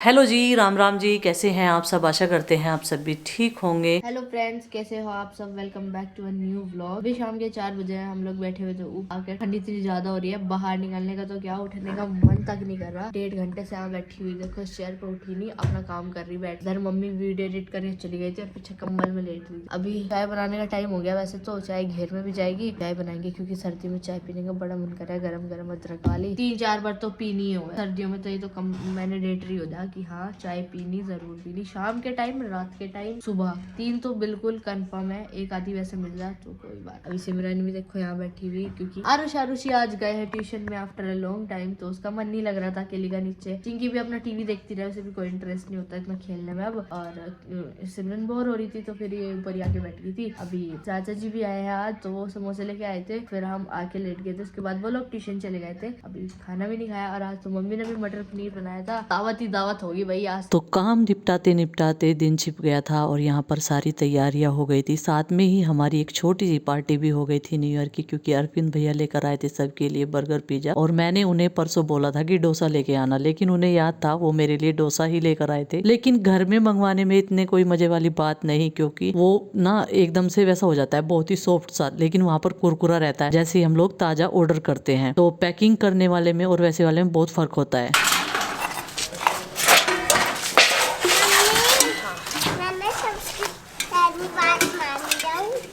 Hello जी, राम राम जी। कैसे हैं आप सब? आशा करते हैं आप सब भी ठीक होंगे। हेलो फ्रेंड्स, कैसे हो आप सब? Welcome back to a new vlog. अभी शाम के 4 बजे हैं, हम लोग बैठे हुए तो आकर ठंडी इतनी ज्यादा हो रही है, बाहर निकलने का तो क्या उठने का मन तक नहीं कर रहा। 1.5 घंटे से यहाँ बैठी हुई, देखो इस चेयर पर उठी नहीं, अपना काम कर रही बैठ। इधर मम्मी वीडियो एडिट करके चली गई थी और पीछे कंबल में लेट रही थी। अभी चाय बनाने का टाइम हो गया, वैसे तो चाय घेर में भी जाएगी, चाय बनाएंगे क्योंकि सर्दी में चाय पीने का बड़ा मन कर रहा है। गरम गरम अदरक वाली 3-4 बार तो पीनी है। सर्दियों में तो ये तो कम मैंडेटरी हो जाए कि हाँ चाय पीनी, जरूर पीनी, शाम के टाइम, रात के टाइम, सुबह, 3 तो बिल्कुल कंफर्म है। एक आधी वैसे मिल जाए तो कोई बात। अभी सिमरन भी देखो यहाँ बैठी हुई, क्योंकि आरुषी आज गए हैं ट्यूशन में आफ्टर अ लॉन्ग टाइम, तो उसका मन नहीं लग रहा था अकेली का नीचे। चिंकी भी अपना टीवी देखती रहे, उसे भी कोई इंटरेस्ट नहीं होता इतना खेलने में अब। और सिमरन बोर हो रही थी तो फिर ये ऊपर ही आके बैठ गई थी। अभी चाचा जी भी आए हैं आज, तो वो समोसे लेके आए थे, फिर हम आके लेट गए थे। उसके बाद वो लोग ट्यूशन चले गए थे, अभी खाना भी नहीं खाया। और आज तो मम्मी ने भी मटर पनीर बनाया था। दावत ही दावत होगी भाई आज तो काम निपटाते निपटाते दिन छिप गया था और यहाँ पर सारी तैयारियां हो गई थी। साथ में ही हमारी एक छोटी सी पार्टी भी हो गई थी न्यू ईयर की, क्योंकि अरविंद भैया लेकर आए थे सबके लिए बर्गर पिज्जा। और मैंने उन्हें परसों बोला था कि डोसा लेके आना, लेकिन उन्हें याद था वो मेरे लिए डोसा ही लेकर आए थे। लेकिन घर में मंगवाने में इतने कोई मजे वाली बात नहीं, क्योंकि वो ना एकदम से वैसा हो जाता है, बहुत ही सॉफ्ट सा, लेकिन वहाँ पर कुरकुरा रहता है जैसे हम लोग ताजा ऑर्डर करते हैं। तो पैकिंग करने वाले में और वैसे वाले में बहुत फर्क होता है।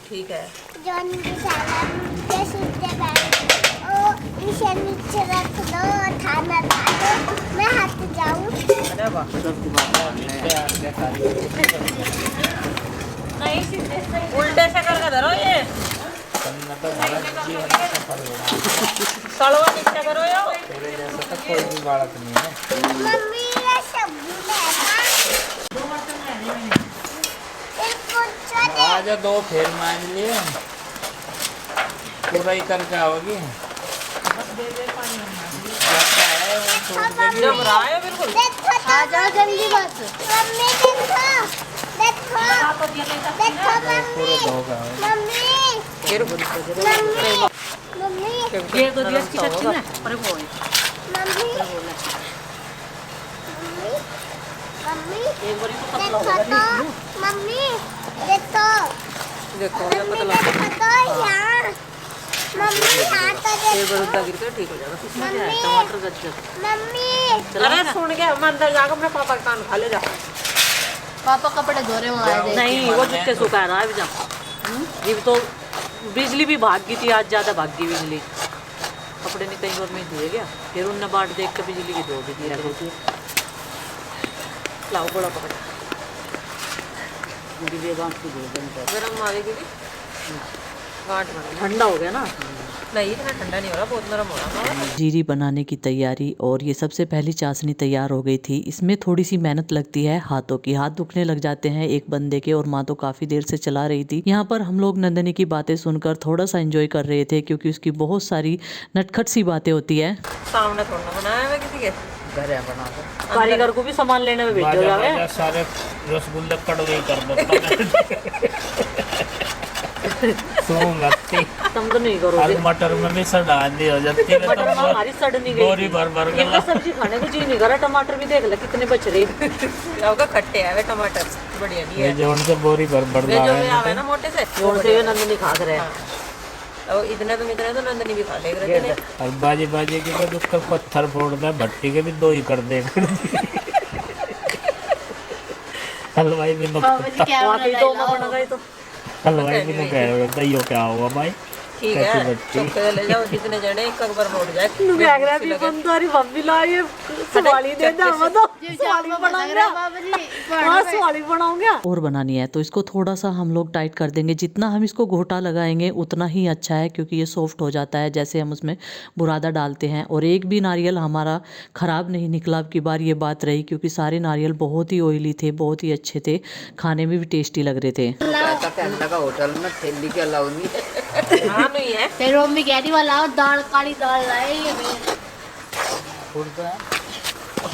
ठीक है। जॉन की सलाम के सीधे बैठ इसे नीचे रख दो, खाना डालो, मैं हाथ जाऊं। अरे वाह, नहीं सीधे से उल्टे से करके धरो, ये सड़वा नीचे करो यो। कोई भी बात नहीं है। मम्मी ये सब्जी लेना, आज दो फेर मान लिए पूरा ही करके आओगी। जम रहा है बिल्कुल। आ जाओ जल्दी बस। मम्मी देखो देखो देखो मम्मी मम्मी मम्मी ये तो दिया इसकी सच्ची में। अरे वो मम्मी मम्मी एक बार तो पतला देखो होगा तो नहीं। मम्मी देखो देखो ये मम्मी पतला देखो तो यहाँ मम्मी यहाँ तो एक बार उल्टा देखो गिर के ठीक हो जाएगा। इसमें क्या है, टमाटर गज्जर। मम्मी अरे सुन के हम अंदर जाकर अपने पापा का कान खा ले जा। पापा कपड़े धो रहे वहाँ आए थे। नहीं वो जुत्ते सुखा रहा है अभी जा। ये तो बिजली भी भाग गई थी आज, ज्यादा भाग गई बिजली। कपड़े नहीं कहीं और में धोए गया, फिर उनने बाट देख के बिजली की धो भी दी। लाओ बड़ा पकड़ गरम मारेगी भी गांठ में। ठंडा हो गया ना? नहीं इतना ठंडा नहीं हो रहा, बहुत नरम हो रहा। जीरी बनाने की तैयारी, और ये सबसे पहली चाशनी तैयार हो गई थी। इसमें थोड़ी सी मेहनत लगती है हाथों की, हाथ दुखने लग जाते हैं एक बंदे के, और माँ तो काफी देर से चला रही थी। यहाँ पर हम लोग नंदनी की बातें सुनकर थोड़ा सा एंजॉय कर रहे थे, क्योंकि उसकी बहुत सारी नटखट सी बातें होती है। सामने थोड़ा बनाया है किसी के घर है बना कर कारीगर को भी सामान लेने में भेजो जावे। सारे रसगुल्ले कड़वे कर देता तुम तो नहीं करोगे। मटर में भी सड़ा दी हो जाती है। मटर में हमारी सड़ नहीं गई। बोरी भर भर इनका सब्जी खाने को जी नहीं कर रहा। टमाटर भी देख ले कितने बच रहे। आपका खट्टे है वे टमाटर, बढ़िया नहीं है। जो उनसे बोरी भर भर वे जो वे आवे ना मोटे से, जोर से वे नंदनी खा रहे हैं। और इतने तो नंदनी भी खा लेग रहे थे। और बाजी बाजी के बाद उसका पत्थर फोड़ना, भट्टी के भी 2 ही कर दे। हलवाई भी हलवाई भी न कह रहे दैयो क्या हुआ भाई। ठीक है, चुप ले जाओ, जितने जने एक बार मोड़ जाए। नु क्या कर रहा है बंदारी भाभी लाए सवाली दे दे मत सवाली बनाऊंगा। हां सवाली बनाऊंगा। और बनानी है तो इसको थोड़ा सा हम लोग टाइट कर देंगे। जितना हम इसको घोटा लगाएंगे उतना ही अच्छा है, क्योंकि ये सॉफ्ट हो जाता है जैसे हम उसमें बुरादा डालते हैं। और एक भी नारियल हमारा खराब नहीं निकला अब की बार, ये बात रही, क्योंकि सारे नारियल बहुत ही ऑयली थे, बहुत ही अच्छे थे, खाने में भी टेस्टी लग रहे थे। होटल में थैली के अलाउ नहीं हां नहीं है। फिर मम्मी कह रही वाला दाल, काली दाल लाए ये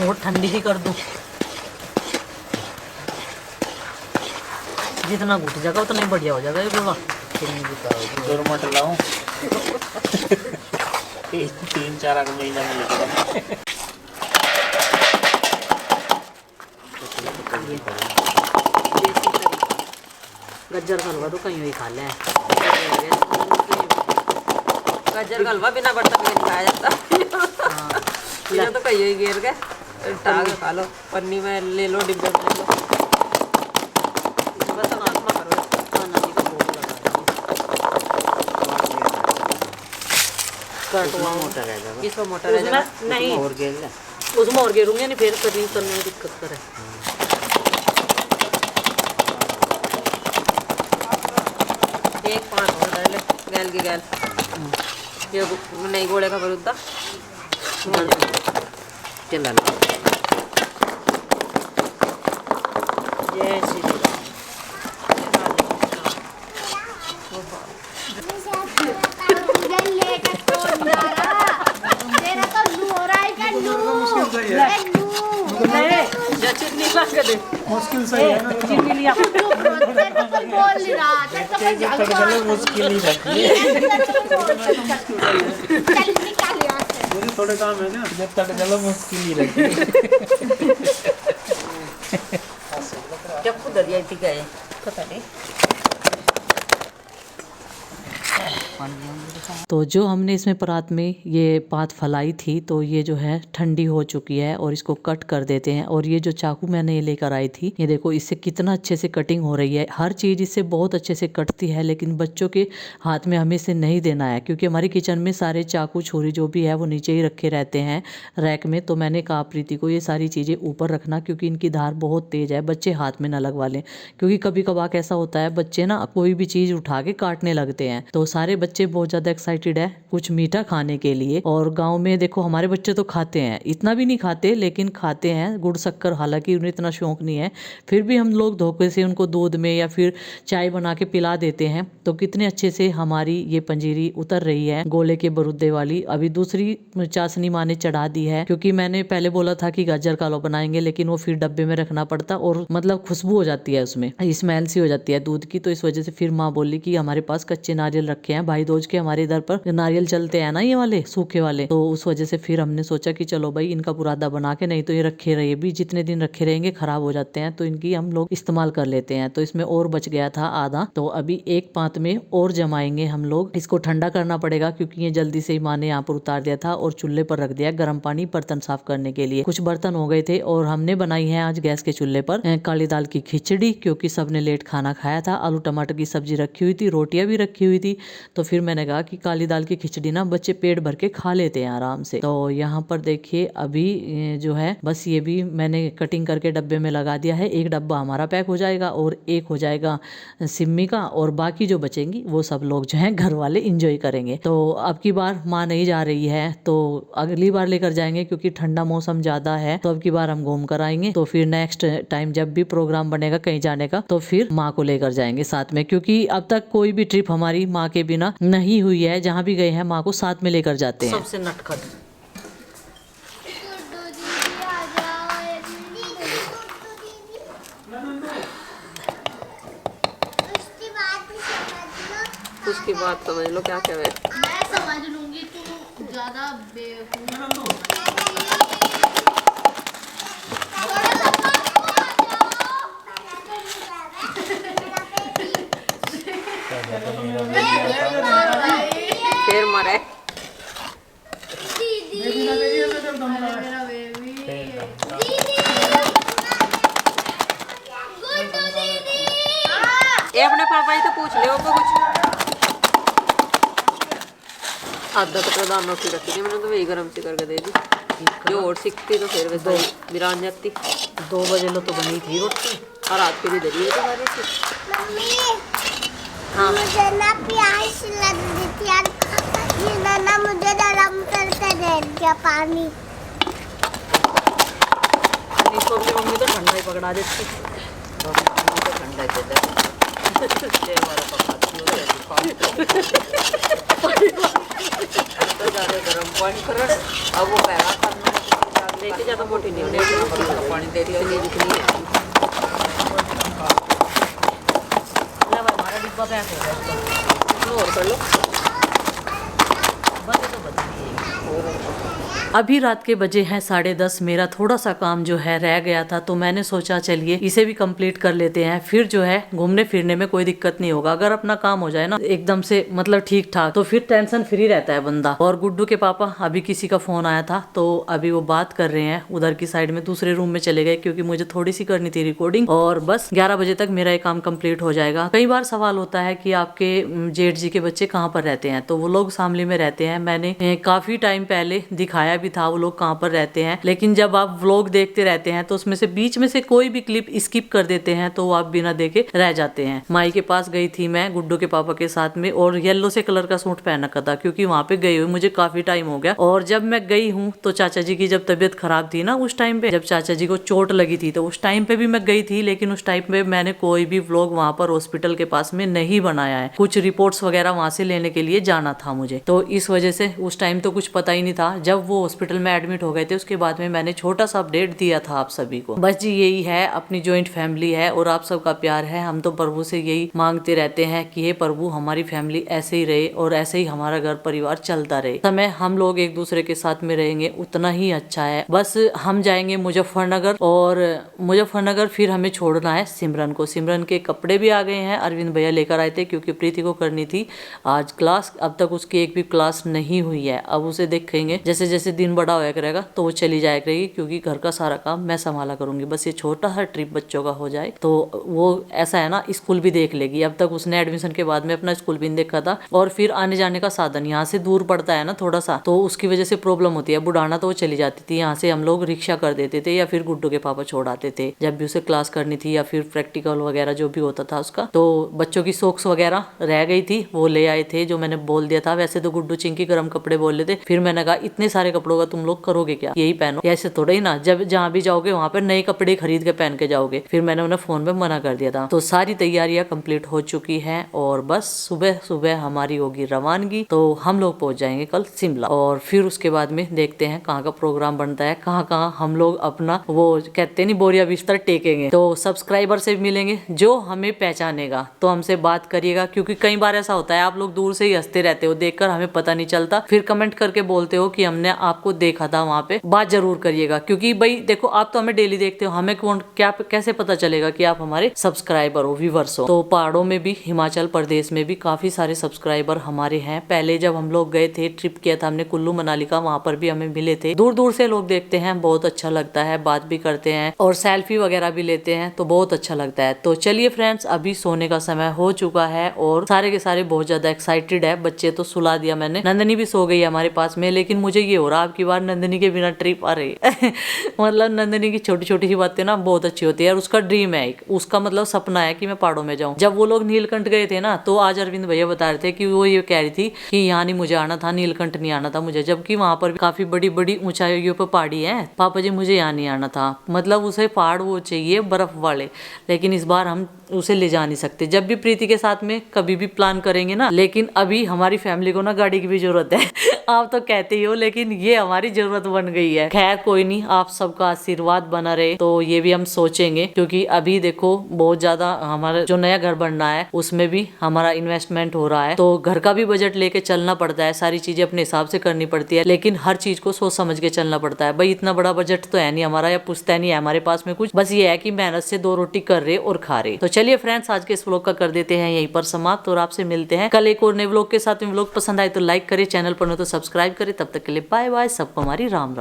और ठंडी ही कर दूं। जितना घुट जाएगा उतना ही बढ़िया हो जाएगा ये बोला। मट लाऊं 3-4 महीना में लगेगा। ये देसी तरीका। गाजर का हलवा तो कहीं ही खा ले। गाजर का हलवा बिना बर्तन में नहीं खाया जाता। ये तो कहीं ही गिर गए, टांग खा लो, पन्नी में ले लो, डिब्बे में ले लो, बस आत्मा करो। खाना जी को भूख लगा कटवा मोटा रहेगा किसको मोटा रह जाएगा? नहीं, और गेल ले। उसमें और गिरूंगे नहीं फिर कभी करने में दिक्कत करे। एक 5 और डाल ले, गैल की गैल। ये नहीं गोले का बरुद्दा चला लो। जय श्री राम। तेरा तो लू हो रहा है क्या? लू या चिन्नी ला के दे। मुश्किल सही है ना। चिन्नी लिया। बोल नहीं रहा था तो मैं तक चलो मुश्किल ही लगती है। चल निकाल यहाँ से। मुझे थोड़े काम है ना, जब तक चलो मुश्किल ही लगती है। जब खुद दरिया टिका है पता नहीं। तो जो हमने इसमें परात में ये पात फैलाई थी तो ये जो है ठंडी हो चुकी है और इसको कट कर देते हैं। और ये जो चाकू मैंने ये लेकर आई थी, ये देखो इससे कितना अच्छे से कटिंग हो रही है। हर चीज़ इससे बहुत अच्छे से कटती है, लेकिन बच्चों के हाथ में हमें इसे नहीं देना है क्योंकि हमारी किचन में सारे चाकू छुरी जो भी है वो नीचे ही रखे रहते हैं रैक में। तो मैंने कहा प्रीति को ये सारी चीज़ें ऊपर रखना क्योंकि इनकी धार बहुत तेज़ है, बच्चे हाथ में ना लगवा लें। क्योंकि कभी कभार ऐसा होता है बच्चे ना कोई भी चीज़ उठा के काटने लगते हैं। तो सारे बच्चे बहुत ज़्यादा एक्साइटेड है कुछ मीठा खाने के लिए। और गांव में देखो हमारे बच्चे तो खाते हैं, इतना भी नहीं खाते लेकिन खाते हैं गुड़ शक्कर, हालांकि उन्हें इतना शौक नहीं है, फिर भी हम लोग धोखे से उनको दूध में या फिर चाय बना के पिला देते हैं। तो कितने अच्छे से हमारी ये पंजीरी उतर रही है गोले के बरुद्दे वाली। अभी दूसरी चाशनी माँ ने चढ़ा दी है क्योंकि मैंने पहले बोला था कि गाजर का हलवा बनाएंगे, लेकिन वो फिर डब्बे में रखना पड़ता और मतलब खुशबू हो जाती है, उसमें स्मेल सी हो जाती है दूध की। तो इस वजह से फिर माँ बोली कि हमारे पास कच्चे नारियल रखे हैं, भाई दूज के हमारे इधर पर नारियल चलते हैं ना ये वाले सूखे वाले। तो उस वजह से फिर हमने सोचा कि चलो भाई इनका बुरादा बना के, नहीं तो ये रखे रहे भी जितने दिन रखे रहेंगे खराब हो जाते हैं, तो इनकी हम लोग इस्तेमाल कर लेते हैं। तो इसमें और बच गया था आधा, तो अभी एक पात में और जमाएंगे हम लोग। इसको ठंडा करना पड़ेगा क्योंकि ये जल्दी से ही माँ ने यहाँ पर उतार दिया था और चूल्हे पर रख दिया गर्म पानी बर्तन साफ करने के लिए। कुछ बर्तन हो गए थे और हमने बनाई है आज गैस के चूल्हे पर काली दाल की खिचड़ी क्योंकि सबने लेट खाना खाया था। आलू टमाटर की सब्जी रखी हुई थी, रोटियां भी रखी हुई थी। तो फिर मैंने कहा कि काली दाल की खिचड़ी ना बच्चे पेट भर के खा लेते हैं आराम से। तो यहाँ पर देखिए अभी जो है बस ये भी मैंने कटिंग करके डब्बे में लगा दिया है। एक डब्बा हमारा पैक हो जाएगा और एक हो जाएगा सिम्मी का, और बाकी जो बचेंगी वो सब लोग जो है घर वाले इंजॉय करेंगे। तो अब की बार माँ नहीं जा रही है तो अगली बार लेकर जाएंगे क्योंकि ठंडा मौसम ज्यादा है। तो अब की बार हम घूम कर आएंगे, तो फिर नेक्स्ट टाइम जब भी प्रोग्राम बनेगा कहीं जाने का तो फिर माँ को लेकर जाएंगे साथ में, क्योंकि अब तक कोई भी ट्रिप हमारी माँ के बिना नहीं हुई है। जहाँ भी गए हैं माँ को साथ में लेकर जाते हैं। सबसे नटखट उसकी बात समझ लो क्या क्या है। मैं समझ लूंगी, तू ज्यादा बेवकूफ। फिर मरे ये अपने पापा ही तो पूछ ले तो कुछ। आधा तो प्रधान रोटी रखी थी मैंने, तो वही गर्म सी करके दे दी। जो और सीखती तो फिर वैसे बिरान जाती। 2 बजे लो तो बनी थी रोटी और रात के भी दे दी तुम्हारी सी। मम्मी हाँ मुझे ना प्यास लग रही थी यार, ये नाना मुझे गरम करके दे दिया पानी। इसको अपनी मम्मी तो ठंडा ही पकड़ा देती, तो ठंडा ही देता ये हमारा पका तो ज़्यादा गर्म पानी कर अब वो पैरा करना लेके ज़्यादा मोटी नहीं होने पानी दे रही है जितनी है। हमारा डिब्बा पैक हो गया, और कर लो बस तो बच गई। अभी रात के बजे हैं 10:30। मेरा थोड़ा सा काम जो है रह गया था, तो मैंने सोचा चलिए इसे भी कंप्लीट कर लेते हैं, फिर जो है घूमने फिरने में कोई दिक्कत नहीं होगा। अगर अपना काम हो जाए ना एकदम से मतलब ठीक ठाक, तो फिर टेंशन फ्री रहता है बंदा। और गुड्डू के पापा अभी किसी का फोन आया था, तो अभी वो बात कर रहे हैं उधर की साइड में, दूसरे रूम में चले गए क्योंकि मुझे थोड़ी सी करनी थी रिकॉर्डिंग। और बस 11 बजे तक मेरा ये काम कंप्लीट हो जाएगा। कई बार सवाल होता है कि आपके जेठ जी के बच्चे कहाँ पर रहते हैं, तो वो लोग शामली में रहते हैं। मैंने काफी टाइम पहले दिखाया भी था वो लोग कहाँ पर रहते हैं, लेकिन जब आप व्लॉग देखते रहते हैं तो उसमें से बीच में से कोई भी क्लिप स्किप कर देते हैं, तो आप बिना देखे रह जाते हैं। माई के पास गई थी मैं गुड्डू के पापा के साथ में, और येलो से कलर का सूट पहन रखा था क्योंकि वहाँ पे गई हुई मुझे काफी टाइम हो गया। और जब मैं गई हूँ तो चाचा जी की जब तबीयत खराब थी ना, उस टाइम पे जब चाचा जी को चोट लगी थी, तो उस टाइम पे भी मैं गई थी, लेकिन उस टाइम पे मैंने कोई भी व्लॉग वहाँ पर हॉस्पिटल के पास में नहीं बनाया है। कुछ रिपोर्ट्स वगैरह वहाँ से लेने के लिए जाना था मुझे, तो इस वजह से उस टाइम तो कुछ पता ही नहीं था। जब वो हॉस्पिटल में एडमिट हो गए थे उसके बाद में मैंने छोटा सा अपडेट दिया था आप सभी को। बस जी यही है, अपनी जॉइंट फैमिली है और आप सबका प्यार है। हम तो प्रभु से यही मांगते रहते हैं कि हे प्रभु हमारी फैमिली ऐसे ही रहे और ऐसे ही हमारा घर परिवार चलता रहे। समय हम लोग एक दूसरे के साथ में रहेंगे उतना ही अच्छा है। बस हम जाएंगे मुजफ्फरनगर, और मुजफ्फरनगर फिर हमें छोड़ना है सिमरन को। सिमरन के कपड़े भी आ गए हैं, अरविंद भैया लेकर आए थे क्योंकि प्रीति को करनी थी आज क्लास। अब तक उसकी एक भी क्लास नहीं हुई है। अब उसे देखेंगे जैसे जैसे दिन बड़ा होया करेगा तो वो चली जाया करेगी, क्योंकि घर का सारा काम मैं संभाला करूंगी। बस ये छोटा सा ट्रिप बच्चों का हो जाए तो वो ऐसा है ना, स्कूल भी देख लेगी। अब तक उसने एडमिशन के बाद में अपना स्कूल भी नहीं देखा था, और फिर आने जाने का साधन यहाँ से दूर पड़ता है ना थोड़ा सा, तो उसकी वजह से प्रॉब्लम होती है। बुढ़ाना तो वो चली जाती थी, यहाँ से हम लोग रिक्शा कर देते थे या फिर गुड्डू के पापा छोड़ आते थे जब भी उसे क्लास करनी थी या फिर प्रैक्टिकल वगैरह जो भी होता था उसका। तो बच्चों की सॉक्स वगैरह रह गई थी, वो ले आए थे जो मैंने बोल दिया था। वैसे तो गुड्डू चिंकी गर्म कपड़े बोल रहे थे, फिर मैंने कहा इतने सारे कपड़ों का तुम लोग करोगे क्या, यही पहनो। ऐसे थोड़ा ही ना, जब जहाँ भी जाओगे वहाँ पर नए कपड़े खरीद के पहन के जाओगे। फिर मैंने उन्हें फोन पे मना कर दिया था। तो सारी तैयारियां कंप्लीट हो चुकी हैं और बस सुबह सुबह हमारी होगी रवानगी। तो हम लोग पहुंच जाएंगे कल शिमला, और फिर उसके बाद में देखते हैं कहाँ का प्रोग्राम बनता है, कहाँ कहाँ हम लोग अपना वो कहते नहीं बोरिया बिस्तर टेकेंगे। तो सब्सक्राइबर से भी मिलेंगे, जो हमें पहचानेगा तो हमसे बात करिएगा, क्योंकि कई बार ऐसा होता है आप लोग दूर से ही हंसते रहते हो, देखकर हमें पता नहीं चलता, फिर कमेंट करके बोलते हो कि हमने आपको देखा था वहाँ पे। बात जरूर करिएगा, क्योंकि भाई देखो आप तो हमें डेली देखते हो, हमें कौन क्या कैसे पता चलेगा कि आप हमारे सब्सक्राइबर हो, व्यूवर्स हो। तो पहाड़ों में भी, हिमाचल प्रदेश में भी काफी सारे सब्सक्राइबर हमारे हैं। पहले जब हम लोग गए थे, ट्रिप किया था हमने कुल्लू मनाली का, वहाँ पर भी हमें मिले थे। दूर दूर से लोग देखते हैं, बहुत अच्छा लगता है, बात भी करते हैं और सेल्फी वगैरह भी लेते हैं, तो बहुत अच्छा लगता है। तो चलिए फ्रेंड्स, अभी सोने का समय हो चुका है और सारे के सारे बहुत ज्यादा एक्साइटेड है। बच्चे तो सुला दिया मैंने, नंदनी भी सो गई है हमारे पास में, लेकिन मुझे ये हो रहा अब की बार नंदनी के बिना ट्रिप आ रही मतलब नंदनी की छोटी छोटी सी बातें ना बहुत अच्छी होती है, और उसका ड्रीम है, उसका मतलब सपना है कि मैं पहाड़ों में जाऊं। जब वो लोग नीलकंठ गए थे ना, तो आज अरविंद भैया बता रहे थे कि वो ये कह रही थी कि यहाँ नहीं मुझे आना था, नीलकंठ नहीं आना था मुझे, जबकि वहां पर काफी बड़ी बड़ी ऊंचाइयों पर पहाड़ी है। पापा जी मुझे यहाँ नहीं आना था, मतलब उसे पहाड़ वो चाहिए बर्फ वाले, लेकिन इस बार हम उसे ले जा नहीं सकते। जब भी प्रीति के साथ में कभी भी प्लान करेंगे ना, लेकिन अभी हमारी फैमिली को ना गाड़ी की भी जरूरत है आप तो कहते ही हो, लेकिन ये हमारी जरूरत बन गई है। खैर कोई नहीं, आप सबका आशीर्वाद बना रहे तो ये भी हम सोचेंगे, क्योंकि अभी देखो बहुत ज्यादा हमारा जो नया घर बनना है उसमें भी हमारा इन्वेस्टमेंट हो रहा है, तो घर का भी बजट लेके चलना पड़ता है, सारी चीजें अपने हिसाब से करनी पड़ती है, लेकिन हर चीज को सोच समझ के चलना पड़ता है। भाई इतना बड़ा बजट तो है नहीं हमारा, या पुश्ता नहीं है हमारे पास में कुछ, बस ये है कि मेहनत से 2 रोटी कर रहे और खा रहे। तो चलिए फ्रेंड्स, आज के इस व्लॉग का कर देते हैं यहीं पर समाप्त, और आपसे मिलते हैं कल एक और नए व्लॉग के साथ। व्लॉग पसंद आए तो लाइक करें, चैनल पर न तो सब्सक्राइब करें। तब तक के लिए बाय बाय, सबको हमारी राम राम।